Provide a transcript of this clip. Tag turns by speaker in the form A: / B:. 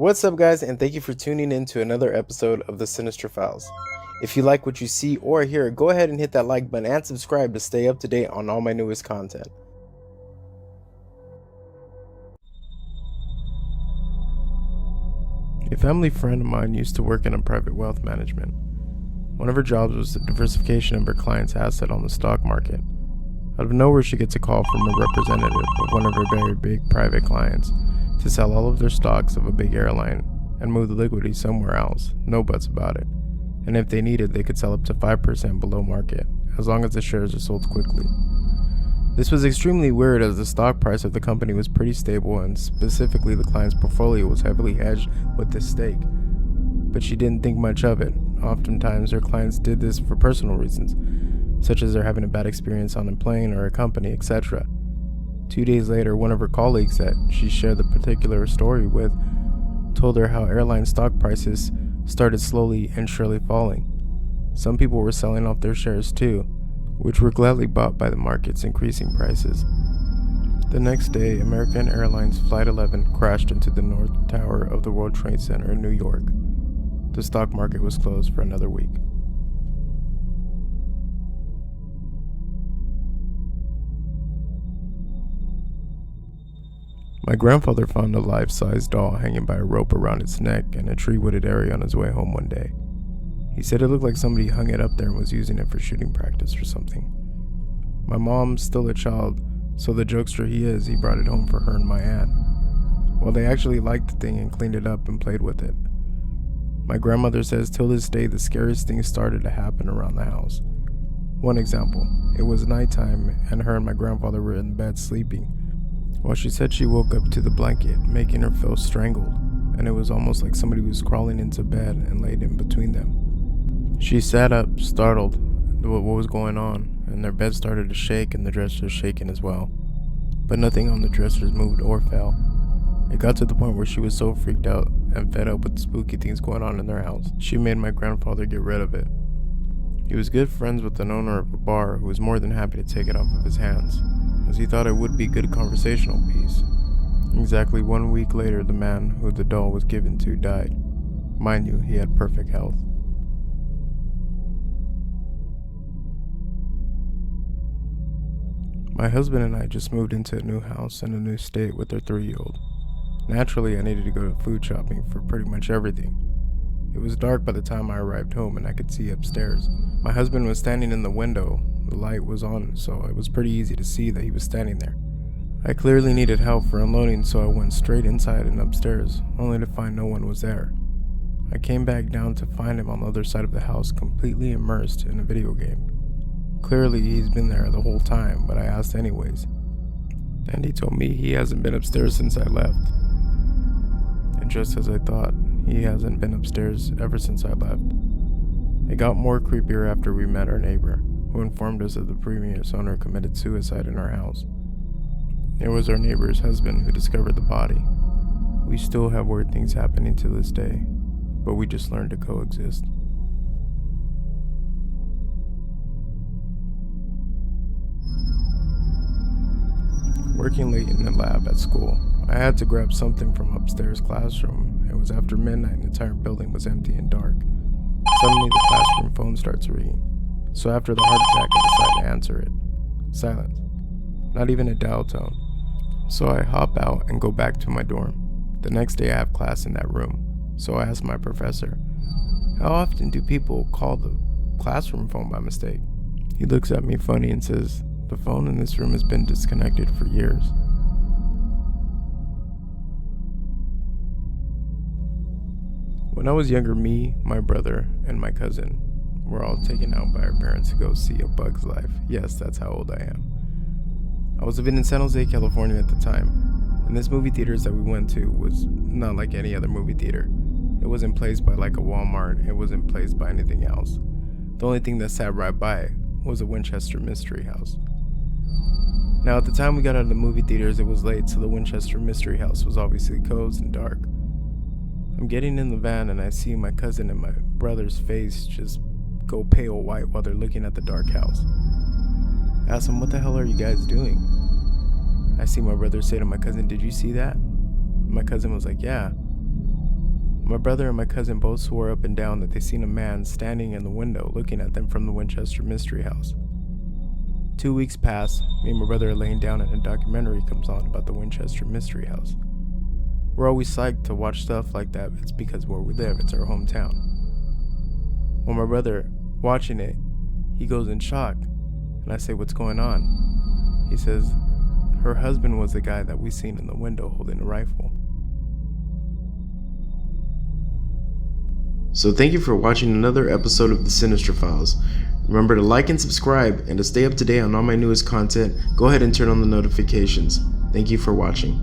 A: What's up, guys, and thank you for tuning in to another episode of the Sinister Files. If you like what you see or hear, go ahead and hit that like button and subscribe to stay up to date on all my newest content. A family friend of mine used to work in private wealth management. One of her jobs was the diversification of her client's asset on the stock market. Out of nowhere, she gets a call from a representative of one of her very big private clients to sell all of their stocks of a big airline and move the liquidity somewhere else, no buts about it. And if they needed, they could sell up to 5% below market, as long as the shares are sold quickly. This was extremely weird, as the stock price of the company was pretty stable, and specifically the client's portfolio was heavily hedged with this stake. But she didn't think much of it. Oftentimes her clients did this for personal reasons, such as they're having a bad experience on a plane or a company, etc. 2 days later, one of her colleagues that she shared the particular story with told her how airline stock prices started slowly and surely falling. Some people were selling off their shares too, which were gladly bought by the market's increasing prices. The next day, American Airlines Flight 11 crashed into the North Tower of the World Trade Center in New York. The stock market was closed for another week. My grandfather found a life-size doll hanging by a rope around its neck in a tree-wooded area on his way home one day. He said it looked like somebody hung it up there and was using it for shooting practice or something. My mom's still a child, so the jokester he is, he brought it home for her and my aunt. Well, they actually liked the thing and cleaned it up and played with it. My grandmother says till this day the scariest things started to happen around the house. One example, it was nighttime and her and my grandfather were in bed sleeping. Well, she said she woke up to the blanket, making her feel strangled, and it was almost like somebody was crawling into bed and laid in between them. She sat up, startled at what was going on, and their bed started to shake and the dressers shaking as well. But nothing on the dressers moved or fell. It got to the point where she was so freaked out and fed up with the spooky things going on in their house, she made my grandfather get rid of it. He was good friends with an owner of a bar who was more than happy to take it off of his hands, as he thought it would be good conversational piece. Exactly 1 week later, the man who the doll was given to died. Mind you, he had perfect health. My husband and I just moved into a new house in a new state with our 3-year-old. Naturally, I needed to go to food shopping for pretty much everything. It was dark by the time I arrived home and I could see upstairs. My husband was standing in the window. The light was on, so it was pretty easy to see that he was standing there. I clearly needed help for unloading, so I went straight inside and upstairs, only to find no one was there. I came back down to find him on the other side of the house, completely immersed in a video game. Clearly he's been there the whole time, but I asked anyways. And he told me he hasn't been upstairs since I left. And just as I thought, he hasn't been upstairs ever since I left. It got more creepier after we met our neighbor, who informed us that the previous owner committed suicide in our house. It was our neighbor's husband who discovered the body. We still have weird things happening to this day, but we just learned to coexist. Working late in the lab at school, I had to grab something from upstairs classroom. It was after midnight and the entire building was empty and dark. Suddenly the classroom phone starts ringing. So after the heart attack, I decide to answer it. Silence. Not even a dial tone. So I hop out and go back to my dorm. The next day I have class in that room. So I ask my professor, how often do people call the classroom phone by mistake? He looks at me funny and says, the phone in this room has been disconnected for years. When I was younger, me, my brother, and my cousin were all taken out by our parents to go see A Bug's Life. Yes, that's how old I am. I was living in San Jose, California at the time, and this movie theaters that we went to was not like any other movie theater. It wasn't placed by like a Walmart, it wasn't placed by anything else. The only thing that sat right by it was a Winchester Mystery house. Now at the time we got out of the movie theaters, it was late, so the Winchester Mystery house was obviously closed and dark. I'm getting in the van and I see my cousin and my brother's face just go pale white while they're looking at the dark house. I asked them, what the hell are you guys doing? I see my brother say to my cousin, did you see that? My cousin was like, yeah. My brother and my cousin both swore up and down that they seen a man standing in the window looking at them from the Winchester Mystery house. 2 weeks pass, me and my brother are laying down and a documentary comes on about the Winchester Mystery house. We're always psyched to watch stuff like that. It's because where we live, it's our hometown. When my brother watching it, he goes in shock, and I say, "What's going on?" He says, "Her husband was the guy that we seen in the window holding a rifle."
B: So thank you for watching another episode of the Sinister Files. Remember to like and subscribe, and to stay up to date on all my newest content, go ahead and turn on the notifications. Thank you for watching.